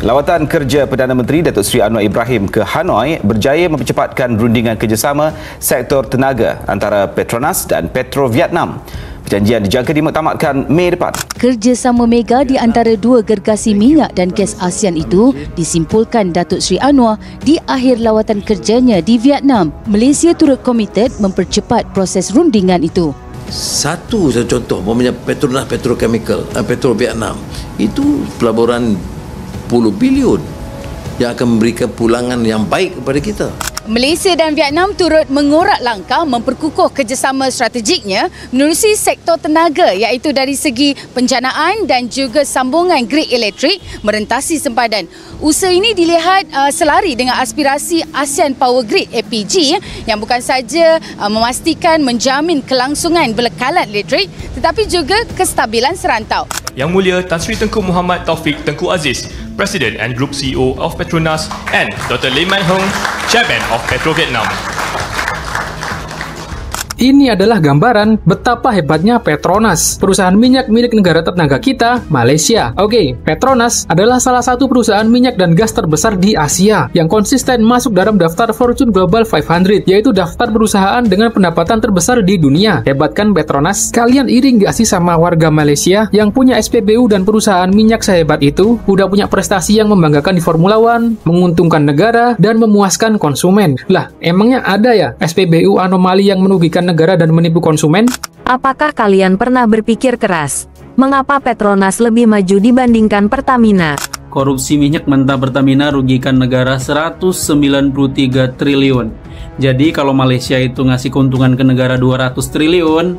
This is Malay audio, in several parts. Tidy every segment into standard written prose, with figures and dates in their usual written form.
Lawatan kerja Perdana Menteri Datuk Seri Anwar Ibrahim ke Hanoi berjaya mempercepatkan rundingan kerjasama sektor tenaga antara Petronas dan Petro Vietnam. Perjanjian dijangka dimuktamadkan Mei depan. Kerjasama mega di antara dua gergasi minyak dan gas ASEAN itu disimpulkan Datuk Seri Anwar di akhir lawatan kerjanya di Vietnam. Malaysia turut komited mempercepat proses rundingan itu. Satu contoh, umpamanya Petronas Petrochemical, Petro Vietnam, itu pelaburan puluh bilion yang akan memberikan pulangan yang baik kepada kita. Malaysia dan Vietnam turut mengorak langkah memperkukuh kerjasama strategiknya menerusi sektor tenaga iaitu dari segi penjanaan dan juga sambungan grid elektrik merentasi sempadan. Usaha ini dilihat selari dengan aspirasi ASEAN Power Grid APG yang bukan saja memastikan menjamin kelangsungan belekalan elektrik tetapi juga kestabilan serantau. Yang Mulia Tan Sri Tengku Muhammad Taufik Tengku Aziz, President and Group CEO of Petronas, and Dr. Lee Man Hung, Chairman of Petro Vietnam. Ini adalah gambaran betapa hebatnya Petronas, perusahaan minyak milik negara tetangga kita, Malaysia. Oke, Petronas adalah salah satu perusahaan minyak dan gas terbesar di Asia yang konsisten masuk dalam daftar Fortune Global 500, yaitu daftar perusahaan dengan pendapatan terbesar di dunia. Hebat kan Petronas? Kalian iri nggak sih sama warga Malaysia yang punya SPBU dan perusahaan minyak sehebat itu? Udah punya prestasi yang membanggakan di Formula One, menguntungkan negara, dan memuaskan konsumen. Lah, emangnya ada ya SPBU anomali yang merugikan negara dan menipu konsumen? Apakah kalian pernah berpikir keras? Mengapa Petronas lebih maju dibandingkan Pertamina? Korupsi minyak mentah Pertamina rugikan negara 193 triliun. Jadi kalau Malaysia itu ngasih keuntungan ke negara 200 triliun,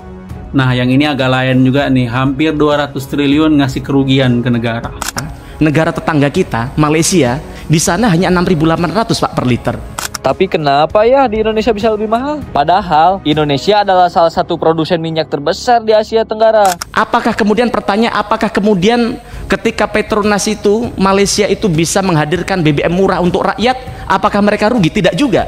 nah yang ini agak lain juga nih, hampir 200 triliun ngasih kerugian ke negara. Negara tetangga kita, Malaysia, di sana hanya 6.800 Pak per liter. Tapi kenapa ya di Indonesia bisa lebih mahal? Padahal Indonesia adalah salah satu produsen minyak terbesar di Asia Tenggara. Apakah kemudian ketika Petronas itu, Malaysia itu bisa menghadirkan BBM murah untuk rakyat, apakah mereka rugi? Tidak juga.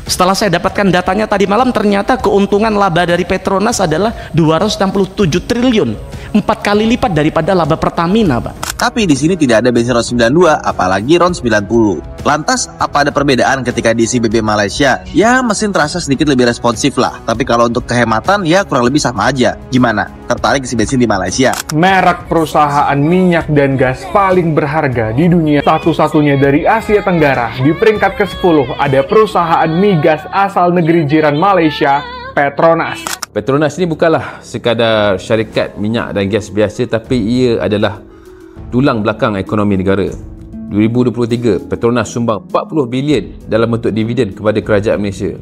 Setelah saya dapatkan datanya tadi malam, ternyata keuntungan laba dari Petronas adalah 267 triliun. 4 kali lipat daripada laba Pertamina, Pak. Tapi di sini tidak ada bensin RON 92, apalagi RON 90. Lantas, apa ada perbedaan ketika diisi BBM Malaysia? Ya, mesin terasa sedikit lebih responsif lah. Tapi kalau untuk kehematan, ya kurang lebih sama aja. Gimana? Tertarik isi bensin di Malaysia? Merek perusahaan minyak dan gas paling berharga di dunia, satu-satunya dari Asia Tenggara. Di peringkat ke-10 ada perusahaan migas asal negeri jiran Malaysia, Petronas. Petronas ini bukanlah sekadar syarikat minyak dan gas biasa, tapi ia adalah tulang belakang ekonomi negara. 2023, Petronas sumbang 40 bilion dalam bentuk dividen kepada kerajaan Malaysia.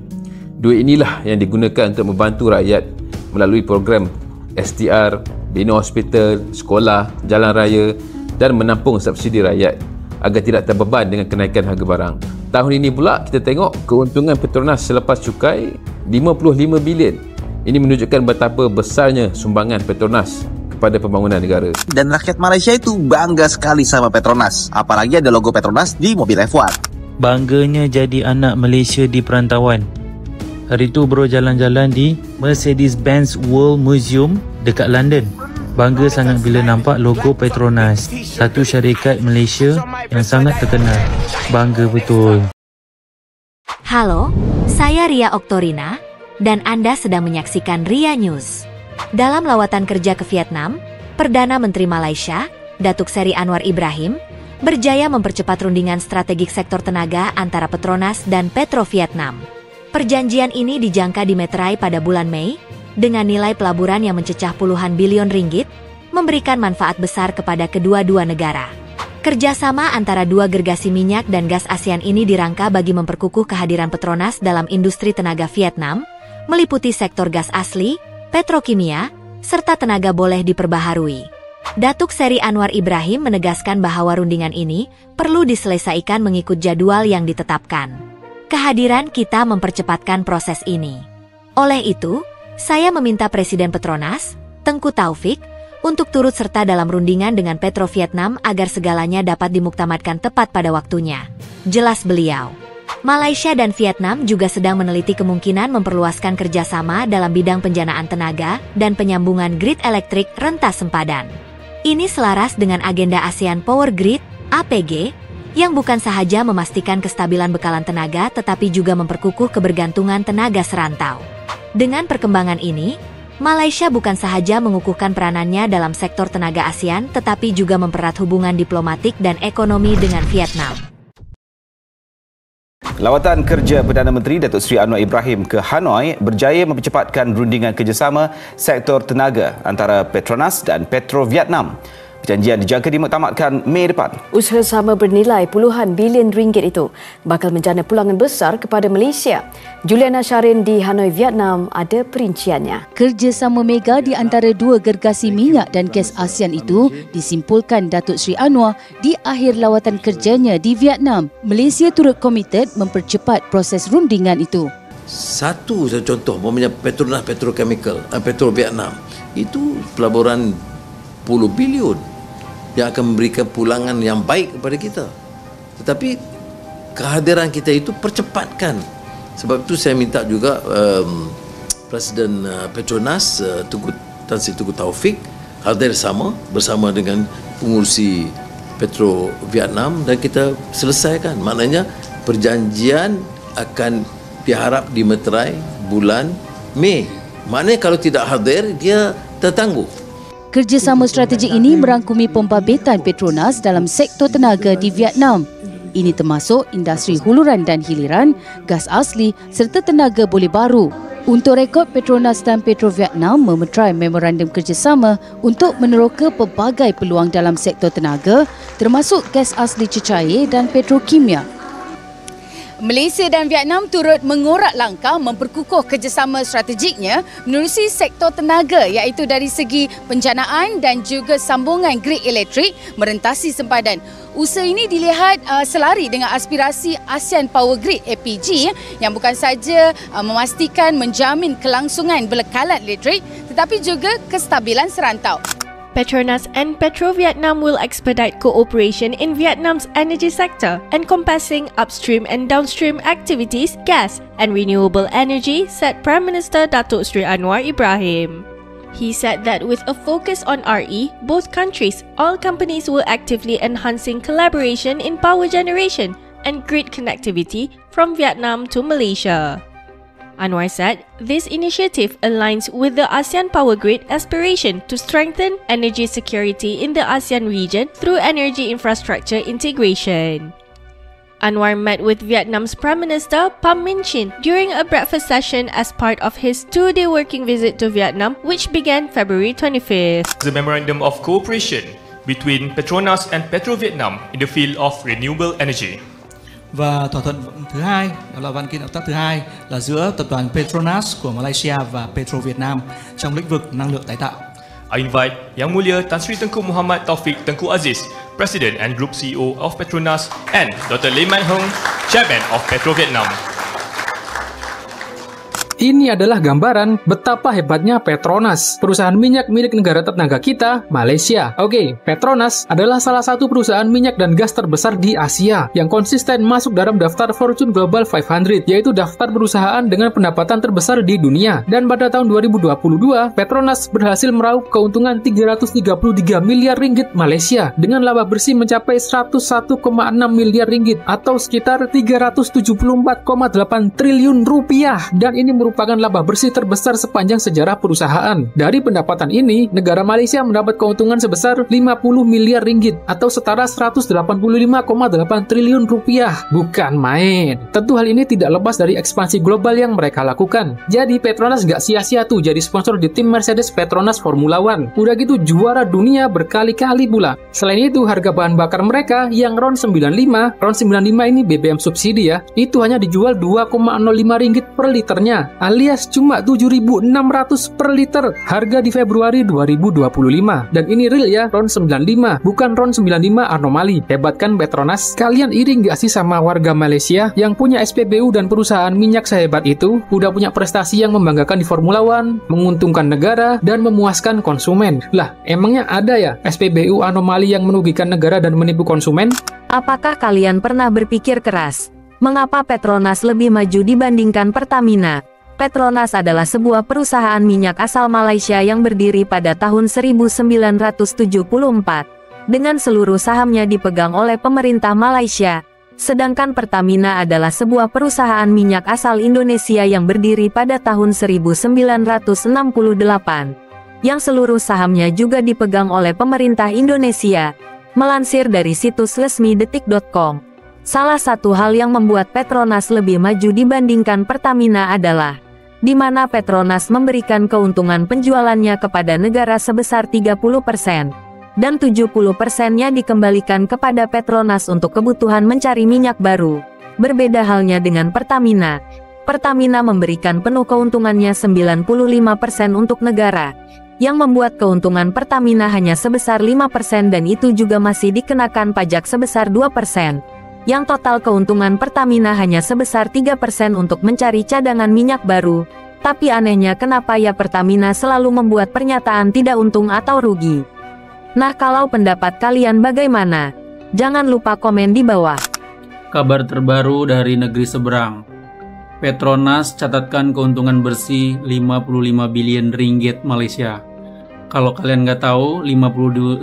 Duit inilah yang digunakan untuk membantu rakyat melalui program STR, bina hospital, sekolah, jalan raya dan menampung subsidi rakyat agar tidak terbeban dengan kenaikan harga barang. Tahun ini pula kita tengok keuntungan Petronas selepas cukai 55 bilion. Ini menunjukkan betapa besarnya sumbangan Petronas kepada pembangunan negara. Dan rakyat Malaysia itu bangga sekali sama Petronas. Apalagi ada logo Petronas di mobil F1. Bangganya jadi anak Malaysia di perantauan. Hari tu bro jalan-jalan di Mercedes-Benz World Museum dekat London. Bangga sangat bila nampak logo Petronas, satu syarikat Malaysia yang sangat terkenal. Bangga betul. Halo, saya Ria Oktorina dan Anda sedang menyaksikan Ria News. Dalam lawatan kerja ke Vietnam, Perdana Menteri Malaysia, Datuk Seri Anwar Ibrahim, berjaya mempercepat rundingan strategik sektor tenaga antara Petronas dan Petro Vietnam. Perjanjian ini dijangka dimeterai pada bulan Mei, dengan nilai pelaburan yang mencecah puluhan bilion ringgit, memberikan manfaat besar kepada kedua-dua negara. Kerjasama antara dua gergasi minyak dan gas ASEAN ini dirangka bagi memperkukuh kehadiran Petronas dalam industri tenaga Vietnam, meliputi sektor gas asli, petrokimia, serta tenaga boleh diperbaharui. Datuk Seri Anwar Ibrahim menegaskan bahwa rundingan ini perlu diselesaikan mengikut jadwal yang ditetapkan. Kehadiran kita mempercepatkan proses ini. Oleh itu, saya meminta Presiden Petronas, Tengku Taufik, untuk turut serta dalam rundingan dengan Petro Vietnam agar segalanya dapat dimuktamadkan tepat pada waktunya. Jelas beliau. Malaysia dan Vietnam juga sedang meneliti kemungkinan memperluaskan kerjasama dalam bidang penjanaan tenaga dan penyambungan grid elektrik rentas sempadan. Ini selaras dengan agenda ASEAN Power Grid APG, yang bukan sahaja memastikan kestabilan bekalan tenaga tetapi juga memperkukuh kebergantungan tenaga serantau. Dengan perkembangan ini, Malaysia bukan sahaja mengukuhkan peranannya dalam sektor tenaga ASEAN tetapi juga mempererat hubungan diplomatik dan ekonomi dengan Vietnam. Lawatan kerja Perdana Menteri Datuk Seri Anwar Ibrahim ke Hanoi berjaya mempercepatkan rundingan kerjasama sektor tenaga antara Petronas dan Petro Vietnam. Perjanjian dijangka dimuktamadkan Mei depan. Usaha sama bernilai puluhan bilion ringgit itu bakal menjana pulangan besar kepada Malaysia. Juliana Syarin di Hanoi, Vietnam ada perinciannya. Kerjasama mega di antara dua gergasi minyak dan gas ASEAN itu disimpulkan Datuk Seri Anwar di akhir lawatan kerjanya di Vietnam. Malaysia turut komited mempercepat proses rundingan itu. Satu contoh, umpamanya Petronas Petrochemical, Petro Vietnam, itu pelaburan puluh bilion yang akan memberikan pulangan yang baik kepada kita. Tetapi kehadiran kita itu percepatkan. Sebab itu saya minta juga Presiden Petronas Tan Sri Tengku Taufik hadir bersama dengan pengurusi Petro Vietnam dan kita selesaikan. Maknanya perjanjian akan diharap dimeterai bulan Mei. Maknanya kalau tidak hadir dia tertangguh. Kerjasama strategik ini merangkumi pembabitan Petronas dalam sektor tenaga di Vietnam. Ini termasuk industri huluran dan hiliran, gas asli serta tenaga boleh baru. Untuk rekod, Petronas dan Petro Vietnam memeterai memorandum kerjasama untuk meneroka pelbagai peluang dalam sektor tenaga termasuk gas asli cecair dan petrokimia. Malaysia dan Vietnam turut mengorak langkah memperkukuh kerjasama strategiknya menerusi sektor tenaga iaitu dari segi penjanaan dan juga sambungan grid elektrik merentasi sempadan. Usaha ini dilihat selari dengan aspirasi ASEAN Power Grid APG yang bukan saja memastikan menjamin kelangsungan bekalan elektrik tetapi juga kestabilan serantau. Petronas and Petro Vietnam will expedite cooperation in Vietnam's energy sector, encompassing upstream and downstream activities, gas and renewable energy, said Prime Minister Datuk Seri Anwar Ibrahim. He said that with a focus on RE, both countries, all companies will actively enhancing collaboration in power generation and grid connectivity from Vietnam to Malaysia. Anwar said this initiative aligns with the ASEAN Power Grid aspiration to strengthen energy security in the ASEAN region through energy infrastructure integration. Anwar met with Vietnam's Prime Minister Pham Minh Chinh during a breakfast session as part of his 2-day working visit to Vietnam, which began February 25th. The memorandum of cooperation between Petronas and Petro Vietnam in the field of renewable energy. Và thỏa thuận thứ hai, đó là văn kiện hợp tác thứ hai là giữa tập đoàn Petronas của Malaysia và Petro Vietnam trong lĩnh vực năng lượng tái tạo. I invite Yang Mulia Tan Sri Tengku Muhammad Taufik Tengku Aziz, President and Group CEO of Petronas, and Dr. Lee Man Hong, Chairman of Petro Vietnam. Ini adalah gambaran betapa hebatnya Petronas, perusahaan minyak milik negara tetangga kita, Malaysia. Oke, Petronas adalah salah satu perusahaan minyak dan gas terbesar di Asia yang konsisten masuk dalam daftar Fortune Global 500, yaitu daftar perusahaan dengan pendapatan terbesar di dunia. Dan pada tahun 2022, Petronas berhasil meraup keuntungan 333 miliar ringgit Malaysia dengan laba bersih mencapai 101,6 miliar ringgit atau sekitar 374,8 triliun rupiah. Dan ini merupakan laba bersih terbesar sepanjang sejarah perusahaan. Dari pendapatan ini, negara Malaysia mendapat keuntungan sebesar 50 miliar ringgit atau setara 185,8 triliun rupiah. Bukan main. Tentu hal ini tidak lepas dari ekspansi global yang mereka lakukan. Jadi Petronas gak sia-sia tuh jadi sponsor di tim Mercedes Petronas Formula One. Udah gitu juara dunia berkali-kali pula. Selain itu, harga bahan bakar mereka yang RON 95 ini BBM subsidi ya, itu hanya dijual 2,05 ringgit per liternya, alias cuma 7.600 per liter harga di Februari 2025. Dan ini real ya, RON 95, bukan RON 95 anomali. Hebat kan Petronas? Kalian iri nggak sih sama warga Malaysia yang punya SPBU dan perusahaan minyak sehebat itu? Udah punya prestasi yang membanggakan di Formula One, menguntungkan negara, dan memuaskan konsumen. Lah, emangnya ada ya SPBU anomali yang merugikan negara dan menipu konsumen? Apakah kalian pernah berpikir keras? Mengapa Petronas lebih maju dibandingkan Pertamina? Petronas adalah sebuah perusahaan minyak asal Malaysia yang berdiri pada tahun 1974. dengan seluruh sahamnya dipegang oleh pemerintah Malaysia. Sedangkan Pertamina adalah sebuah perusahaan minyak asal Indonesia yang berdiri pada tahun 1968, yang seluruh sahamnya juga dipegang oleh pemerintah Indonesia. Melansir dari situs resmi detik.com, salah satu hal yang membuat Petronas lebih maju dibandingkan Pertamina adalah di mana Petronas memberikan keuntungan penjualannya kepada negara sebesar 30%, dan 70%-nya dikembalikan kepada Petronas untuk kebutuhan mencari minyak baru. Berbeda halnya dengan Pertamina. Pertamina memberikan penuh keuntungannya 95% untuk negara, yang membuat keuntungan Pertamina hanya sebesar 5% dan itu juga masih dikenakan pajak sebesar 2%. Yang total keuntungan Pertamina hanya sebesar 3% untuk mencari cadangan minyak baru. Tapi anehnya kenapa ya Pertamina selalu membuat pernyataan tidak untung atau rugi? Nah, kalau pendapat kalian bagaimana? Jangan lupa komen di bawah. Kabar terbaru dari negeri seberang. Petronas catatkan keuntungan bersih 55 bilion ringgit Malaysia. Kalau kalian nggak tahu, 55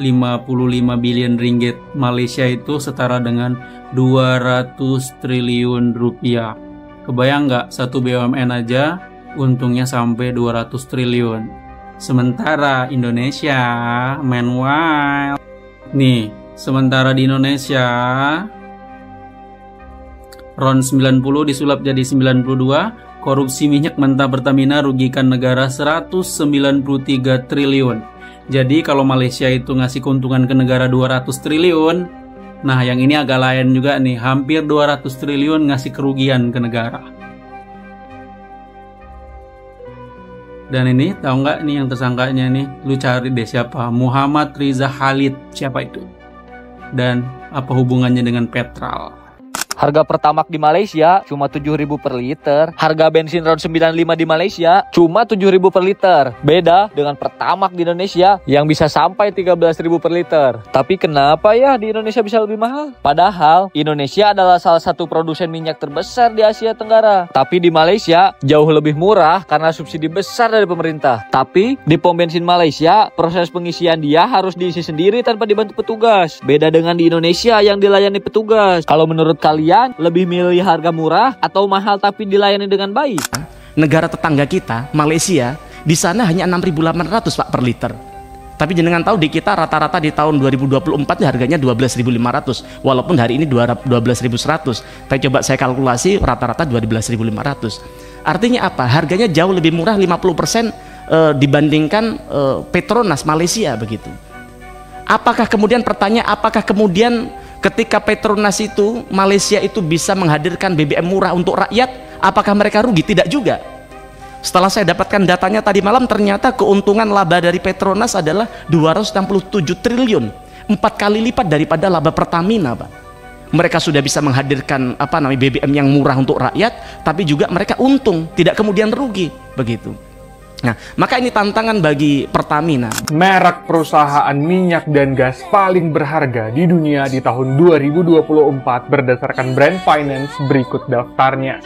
bilion ringgit Malaysia itu setara dengan 200 triliun rupiah. Kebayang nggak, satu BUMN aja untungnya sampai 200 triliun. Sementara Indonesia main wild. Nih, sementara di Indonesia RON 90 disulap jadi 92. Korupsi minyak mentah Pertamina rugikan negara 193 triliun. Jadi kalau Malaysia itu ngasih keuntungan ke negara 200 triliun, nah yang ini agak lain juga nih, hampir 200 triliun ngasih kerugian ke negara. Dan ini tahu nggak nih yang tersangkanya nih? Lu cari deh siapa? Muhammad Riza Khalid, siapa itu? Dan apa hubungannya dengan Petral? Harga Pertamax di Malaysia cuma 7.000 per liter. Harga bensin RON 95 di Malaysia cuma 7.000 per liter. Beda dengan Pertamax di Indonesia yang bisa sampai 13.000 per liter. Tapi kenapa ya di Indonesia bisa lebih mahal? Padahal Indonesia adalah salah satu produsen minyak terbesar di Asia Tenggara. Tapi di Malaysia jauh lebih murah karena subsidi besar dari pemerintah. Tapi di pom bensin Malaysia proses pengisian dia harus diisi sendiri tanpa dibantu petugas. Beda dengan di Indonesia yang dilayani petugas. Kalau menurut kalian lebih milih harga murah atau mahal tapi dilayani dengan baik? Negara tetangga kita, Malaysia, di sana hanya 6.800 Pak per liter. Tapi jenengan tahu di kita rata-rata di tahun 2024 harganya 12.500, walaupun hari ini 12.100. Tapi coba saya kalkulasi rata-rata 12.500. Artinya apa? Harganya jauh lebih murah 50% dibandingkan Petronas Malaysia begitu. Apakah kemudian ketika Petronas itu, Malaysia itu bisa menghadirkan BBM murah untuk rakyat, apakah mereka rugi? Tidak juga. Setelah saya dapatkan datanya tadi malam, ternyata keuntungan laba dari Petronas adalah 267 triliun, 4 kali lipat daripada laba Pertamina, Pak. Mereka sudah bisa menghadirkan BBM yang murah untuk rakyat, tapi juga mereka untung, tidak kemudian rugi, begitu. Nah, maka ini tantangan bagi Pertamina. Merek perusahaan minyak dan gas paling berharga di dunia di tahun 2024 berdasarkan Brand Finance berikut daftarnya.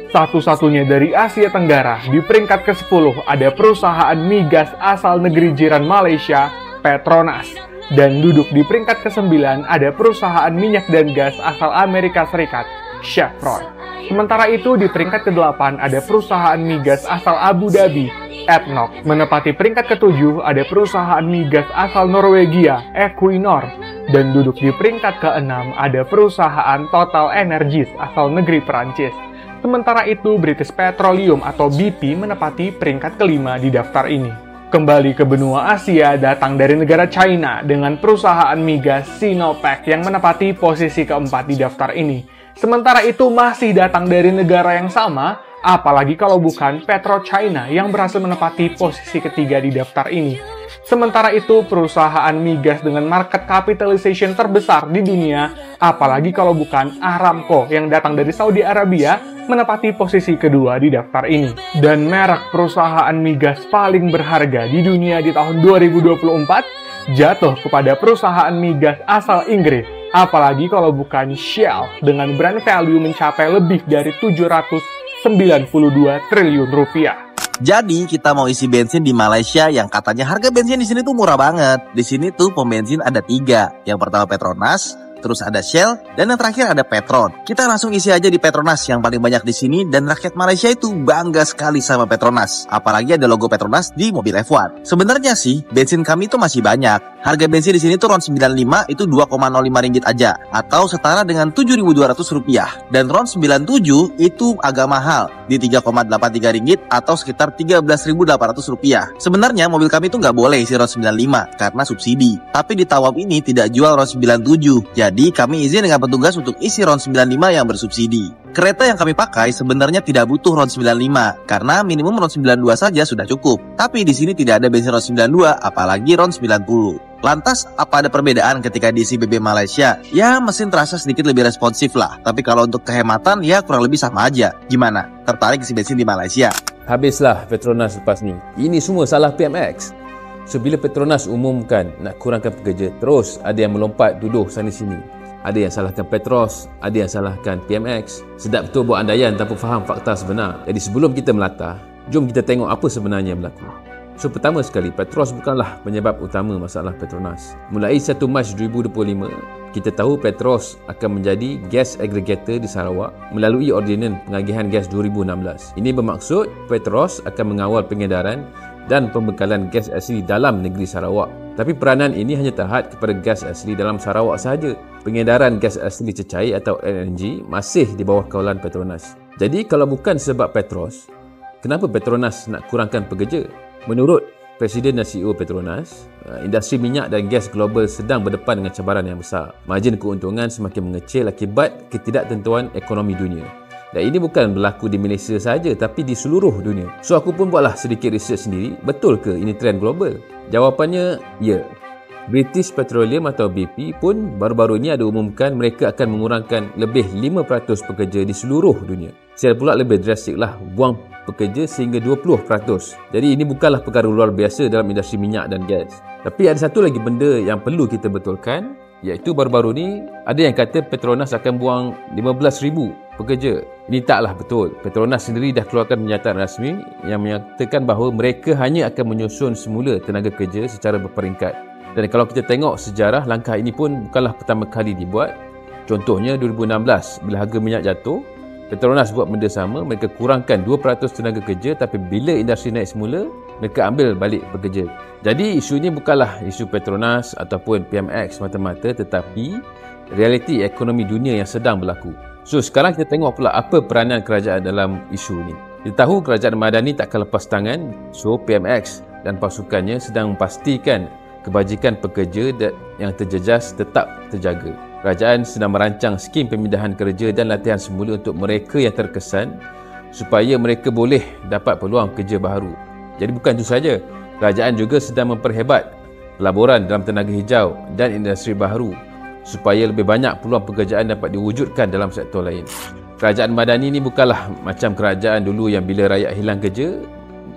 Satu-satunya dari Asia Tenggara, di peringkat ke-10 ada perusahaan migas asal negeri jiran Malaysia, Petronas. Dan duduk di peringkat ke-9 ada perusahaan minyak dan gas asal Amerika Serikat, Chevron. Sementara itu di peringkat ke-8 ada perusahaan migas asal Abu Dhabi, ADNOC. Menepati peringkat ke-7 ada perusahaan migas asal Norwegia, Equinor. Dan duduk di peringkat ke-6 ada perusahaan Total Energies asal negeri Perancis. Sementara itu British Petroleum atau BP menepati peringkat ke-5 di daftar ini. Kembali ke benua Asia datang dari negara China dengan perusahaan migas Sinopec yang menepati posisi ke-4 di daftar ini. Sementara itu masih datang dari negara yang sama, apalagi kalau bukan PetroChina yang berhasil menepati posisi ketiga di daftar ini. Sementara itu perusahaan migas dengan market capitalization terbesar di dunia, apalagi kalau bukan Aramco yang datang dari Saudi Arabia, menepati posisi kedua di daftar ini. Dan merek perusahaan migas paling berharga di dunia di tahun 2024 jatuh kepada perusahaan migas asal Inggris. Apalagi kalau bukan Shell dengan brand value mencapai lebih dari 792 triliun rupiah. Jadi kita mau isi bensin di Malaysia yang katanya harga bensin di sini tuh murah banget. Di sini tuh pom bensin ada 3. Yang pertama Petronas, terus ada Shell, dan yang terakhir ada Petron. Kita langsung isi aja di Petronas yang paling banyak di sini, dan rakyat Malaysia itu bangga sekali sama Petronas. Apalagi ada logo Petronas di mobil F1. Sebenarnya sih bensin kami itu masih banyak. Harga bensin di sini tuh RON 95 itu 2,05 ringgit aja, atau setara dengan 7.200 rupiah. Dan RON 97 itu agak mahal, di 3,83 ringgit atau sekitar 13.800 rupiah. Sebenarnya mobil kami itu nggak boleh isi RON 95 karena subsidi. Tapi di Tawab ini tidak jual RON 97. Jadi kami izin dengan petugas untuk isi RON 95 yang bersubsidi. Kereta yang kami pakai sebenarnya tidak butuh RON 95 karena minimum RON 92 saja sudah cukup. Tapi di sini tidak ada bensin RON 92, apalagi RON 90. Lantas, apa ada perbedaan ketika diisi BB Malaysia? Ya, mesin terasa sedikit lebih responsif lah. Tapi kalau untuk kehematan, ya kurang lebih sama aja. Gimana? Tertarik isi bensin di Malaysia? Habislah Petronas lepas ni. Ini semua salah PMX. So, bila Petronas umumkan nak kurangkan pekerja, terus ada yang melompat duduk sana-sini. Ada yang salahkan Petros, ada yang salahkan PMX. Sedap betul buat andaian tanpa faham fakta sebenar. Jadi sebelum kita melata, jom kita tengok apa sebenarnya yang berlaku. So, pertama sekali, Petros bukanlah penyebab utama masalah Petronas. Mulai 1 Mac 2025, kita tahu Petros akan menjadi gas aggregator di Sarawak melalui Ordinan Pengagihan Gas 2016. Ini bermaksud Petros akan mengawal pengedaran dan pembekalan gas asli dalam negeri Sarawak. Tapi peranan ini hanya terhad kepada gas asli dalam Sarawak sahaja. Pengedaran gas asli cecair atau LNG masih di bawah kawalan Petronas. Jadi kalau bukan sebab Petros, kenapa Petronas nak kurangkan pekerja? Menurut Presiden dan CEO Petronas, industri minyak dan gas global sedang berdepan dengan cabaran yang besar. Margin keuntungan semakin mengecil akibat ketidaktentuan ekonomi dunia. Dan ini bukan berlaku di Malaysia sahaja, tapi di seluruh dunia. So, aku pun buatlah sedikit research sendiri. Betul ke ini trend global? Jawapannya, ya. British Petroleum atau BP pun baru-baru ini ada umumkan mereka akan mengurangkan lebih 5% pekerja di seluruh dunia. Shell pula lebih drastiklah, buang pekerja sehingga 20%. Jadi ini bukanlah perkara luar biasa dalam industri minyak dan gas. Tapi ada satu lagi benda yang perlu kita betulkan, iaitu baru-baru ni ada yang kata Petronas akan buang 15,000 pekerja. Ini taklah betul. Petronas sendiri dah keluarkan pernyataan rasmi yang menyatakan bahawa mereka hanya akan menyusun semula tenaga kerja secara berperingkat. Dan kalau kita tengok sejarah, langkah ini pun bukanlah pertama kali dibuat. Contohnya 2016 bila harga minyak jatuh, Petronas buat benda sama, mereka kurangkan 2% tenaga kerja, tapi bila industri naik semula, mereka ambil balik pekerja. Jadi isu ini bukanlah isu Petronas ataupun PMX semata-mata, tetapi realiti ekonomi dunia yang sedang berlaku. So sekarang kita tengok pula apa peranan kerajaan dalam isu ini. Kita tahu kerajaan Madani takkan lepas tangan, so PMX dan pasukannya sedang memastikan kebajikan pekerja yang terjejas tetap terjaga. Kerajaan sedang merancang skim pemindahan kerja dan latihan semula untuk mereka yang terkesan supaya mereka boleh dapat peluang kerja baru. Jadi bukan itu saja, kerajaan juga sedang memperhebat pelaburan dalam tenaga hijau dan industri baru supaya lebih banyak peluang pekerjaan dapat diwujudkan dalam sektor lain. Kerajaan Madani ini bukanlah macam kerajaan dulu yang bila rakyat hilang kerja,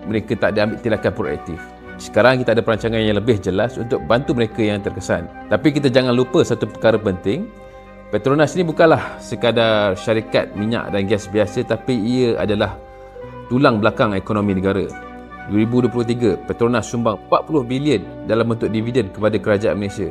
mereka tak diambil tindakan proaktif. Sekarang kita ada perancangan yang lebih jelas untuk bantu mereka yang terkesan. Tapi kita jangan lupa satu perkara penting. Petronas ini bukanlah sekadar syarikat minyak dan gas biasa, tapi ia adalah tulang belakang ekonomi negara. 2023, Petronas sumbang 40 bilion dalam bentuk dividen kepada kerajaan Malaysia.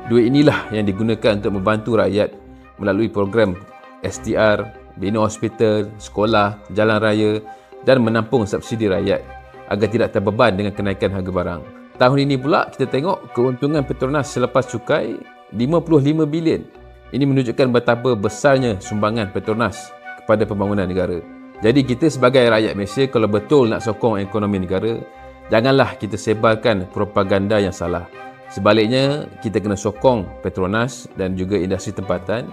Duit inilah yang digunakan untuk membantu rakyat melalui program STR, bina hospital, sekolah, jalan raya dan menampung subsidi rakyat agar tidak terbeban dengan kenaikan harga barang. Tahun ini pula kita tengok keuntungan Petronas selepas cukai 55 bilion. Ini menunjukkan betapa besarnya sumbangan Petronas kepada pembangunan negara. Jadi kita sebagai rakyat Malaysia, kalau betul nak sokong ekonomi negara, janganlah kita sebarkan propaganda yang salah. Sebaliknya, kita kena sokong Petronas dan juga industri tempatan.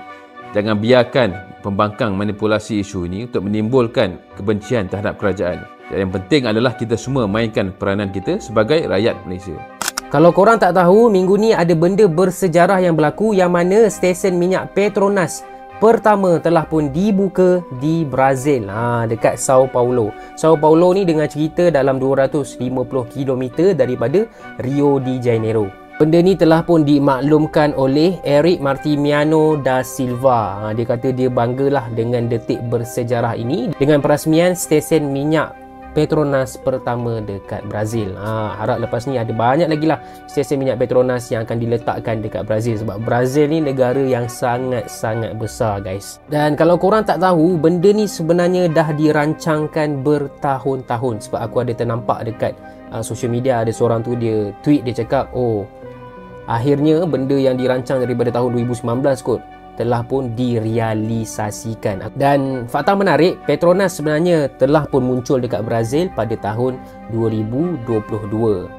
Jangan biarkan pembangkang manipulasi isu ini untuk menimbulkan kebencian terhadap kerajaan. Yang penting adalah kita semua mainkan peranan kita sebagai rakyat Malaysia. Kalau korang tak tahu, minggu ni ada benda bersejarah yang berlaku yang mana stesen minyak Petronas pertama telah pun dibuka di Brazil, dekat Sao Paulo. Sao Paulo ni dengan cerita dalam 250 km daripada Rio de Janeiro. Benda ni telah pun dimaklumkan oleh Eric Martimiano da Silva. Dia kata dia banggalah dengan detik bersejarah ini dengan perasmian stesen minyak Petronas pertama dekat Brazil. Harap lepas ni ada banyak lagi lah stesen minyak Petronas yang akan diletakkan dekat Brazil, sebab Brazil ni negara yang sangat-sangat besar guys. Dan kalau korang tak tahu, benda ni sebenarnya dah dirancangkan bertahun-tahun. Sebab aku ada ternampak dekat social media, ada seorang tu dia tweet, dia cakap, oh akhirnya benda yang dirancang daripada tahun 2019 kot telah pun direalisasikan. Dan fakta menarik, Petronas sebenarnya telah pun muncul dekat Brazil pada tahun 2022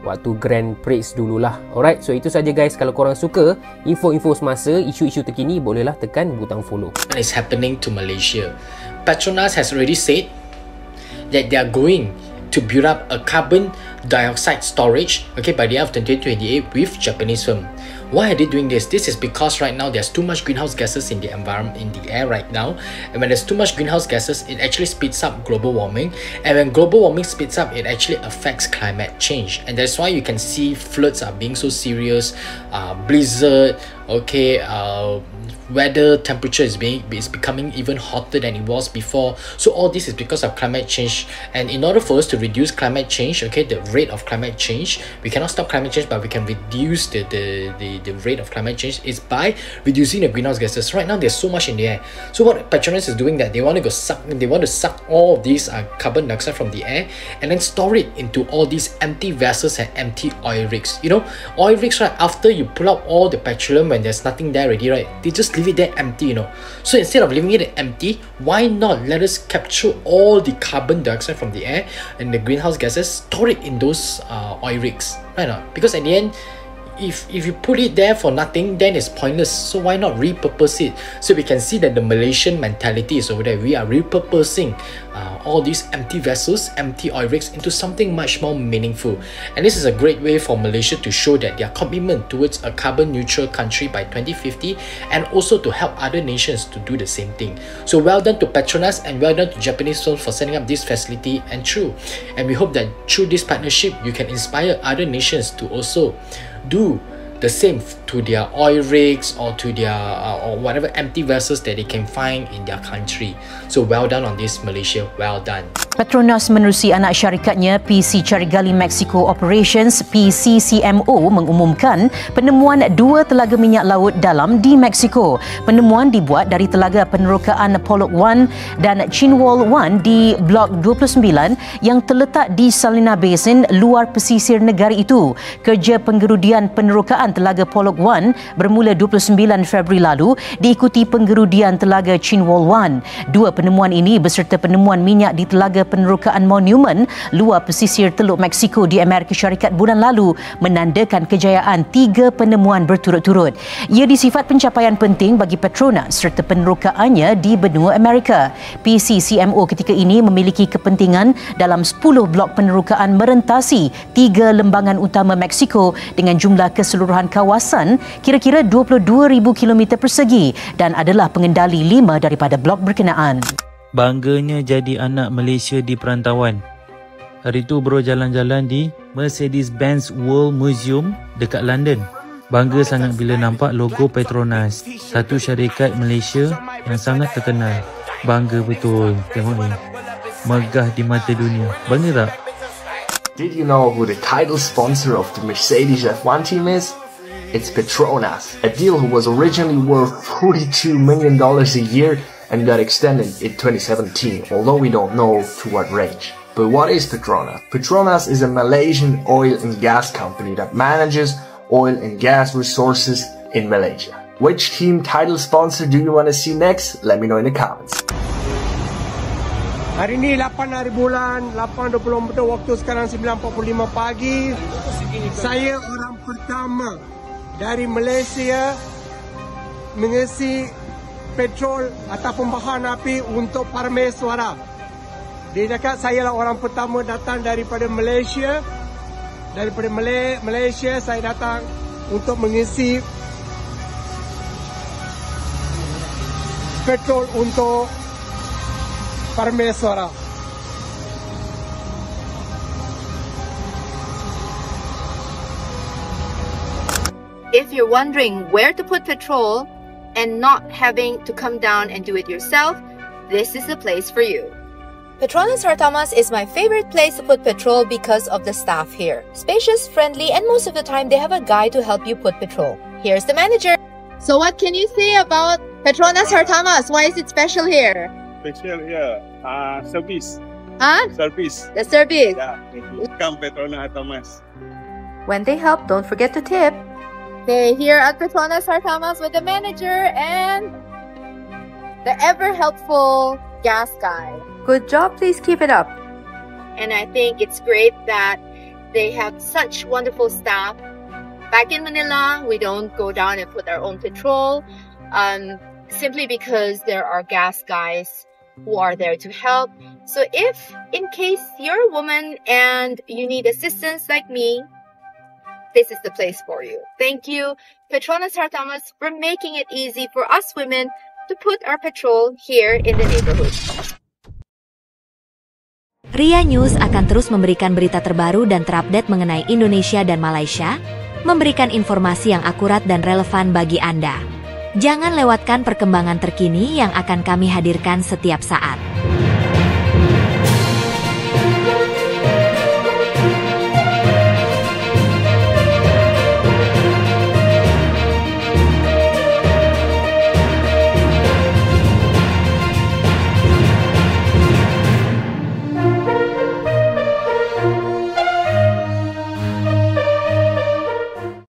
waktu Grand Prix dululah. Alright, so itu saja guys. Kalau korang suka info-info semasa, isu-isu terkini, bolehlah tekan butang follow. What is happening to Malaysia? Petronas has already said that they are going to build up a carbon dioxide storage, okay, by the end of 2028 with Japanese firm. Why are they doing this? This is because right now there's too much greenhouse gases in the environment, in the air right now, and when there's too much greenhouse gases, it actually speeds up global warming, and when global warming speeds up, it actually affects climate change, and that's why you can see floods are being so serious, blizzard, okay, weather temperature is becoming even hotter than it was before. So all this is because of climate change, and in order for us to reduce climate change, okay, the rate of climate change, we cannot stop climate change, but we can reduce the rate of climate change is by reducing the greenhouse gases. Right now there's so much in the air, so what Petronas is doing, that they want to suck all of these carbon dioxide from the air and then store it into all these empty vessels and empty oil rigs. You know, oil rigs, right, after you pull out all the petroleum, when there's nothing there already, right, they just leave it there empty, you know. So instead of leaving it empty, why not let us capture all the carbon dioxide from the air and the greenhouse gases, store it in those oil rigs, right? Because at the end, if you put it there for nothing, then it's pointless. So why not repurpose it? So we can see that the Malaysian mentality is over there. We are repurposing all these empty vessels, empty oil rigs into something much more meaningful. And this is a great way for Malaysia to show that their commitment towards a carbon neutral country by 2050, and also to help other nations to do the same thing. So well done to Petronas, and well done to Japanese firms for setting up this facility. And we hope that through this partnership, you can inspire other nations to also do the same to their oil rigs or to their or whatever empty vessels that they can find in their country. So well done on this, Malaysia, well done. Petronas menerusi anak syarikatnya PC Carigali Mexico Operations PCCMO mengumumkan penemuan 2 telaga minyak laut dalam di Mexico. Penemuan dibuat dari telaga penerokaan Polok 1 dan Chinwol 1 di Blok 29 yang terletak di Salina Basin, luar pesisir negara itu. Kerja penggerudian penerokaan telaga Polok 1 bermula 29 Februari lalu, diikuti penggerudian telaga Chinwol 1. 2 penemuan ini beserta penemuan minyak di telaga penerokaan Monument luar pesisir Teluk Mexico di Amerika Syarikat bulan lalu menandakan kejayaan 3 penemuan berturut-turut. Ia disifat pencapaian penting bagi Petronas serta penerokaannya di benua Amerika. PCCMO ketika ini memiliki kepentingan dalam 10 blok penerokaan merentasi 3 lembangan utama Mexico dengan jumlah keseluruhan kawasan kira-kira 22,000 km persegi dan adalah pengendali 5 daripada blok berkenaan. Bangganya jadi anak Malaysia di perantauan. Hari tu bro jalan-jalan di Mercedes-Benz World Museum dekat London. Bangga sangat bila nampak logo Petronas, satu syarikat Malaysia yang sangat terkenal. Bangga betul, tengok ni. Megah di mata dunia. Bangga tak? Did you know who the title sponsor of the Mercedes F1 team is? It's Petronas, a deal who was originally worth $42 million a year and got extended in 2017, although we don't know to what range. But what is Petronas? Petronas is a Malaysian oil and gas company that manages oil and gas resources in Malaysia. Which team title sponsor do you want to see next? Let me know in the comments. Hari ini 8 hari bulan, 8.24 waktu sekarang 9.45 pagi. Saya orang pertama dari Malaysia mengisi petrol ataupun bahan api untuk Parameswara. Dia cakap saya lah orang pertama datang daripada Malaysia. Daripada Malaysia saya datang untuk mengisi petrol untuk Parameswara. If you're wondering where to put petrol and not having to come down and do it yourself, this is the place for you. Petronas Hartamas is my favorite place to put petrol because of the staff here. Spacious, friendly, and most of the time they have a guy to help you put petrol. Here's the manager. So what can you say about Petronas Hartamas? Why is it special here? Special here, service. Huh? Service. The service. Yeah, come Petronas Hartamas. When they help, don't forget to tip. Okay, here at Petronas Hartamas with the manager and the ever-helpful gas guy. Good job, please keep it up. And I think it's great that they have such wonderful staff. Back in Manila, we don't go down and put our own petrol, simply because there are gas guys who are there to help. So if, in case you're a woman and you need assistance like me, this is the place for you. Thank you, Petronas Hartamas, for making it easy for us women to put our petrol here in the neighborhood. Ria News akan terus memberikan berita terbaru dan terupdate mengenai Indonesia dan Malaysia, memberikan informasi yang akurat dan relevan bagi Anda. Jangan lewatkan perkembangan terkini yang akan kami hadirkan setiap saat.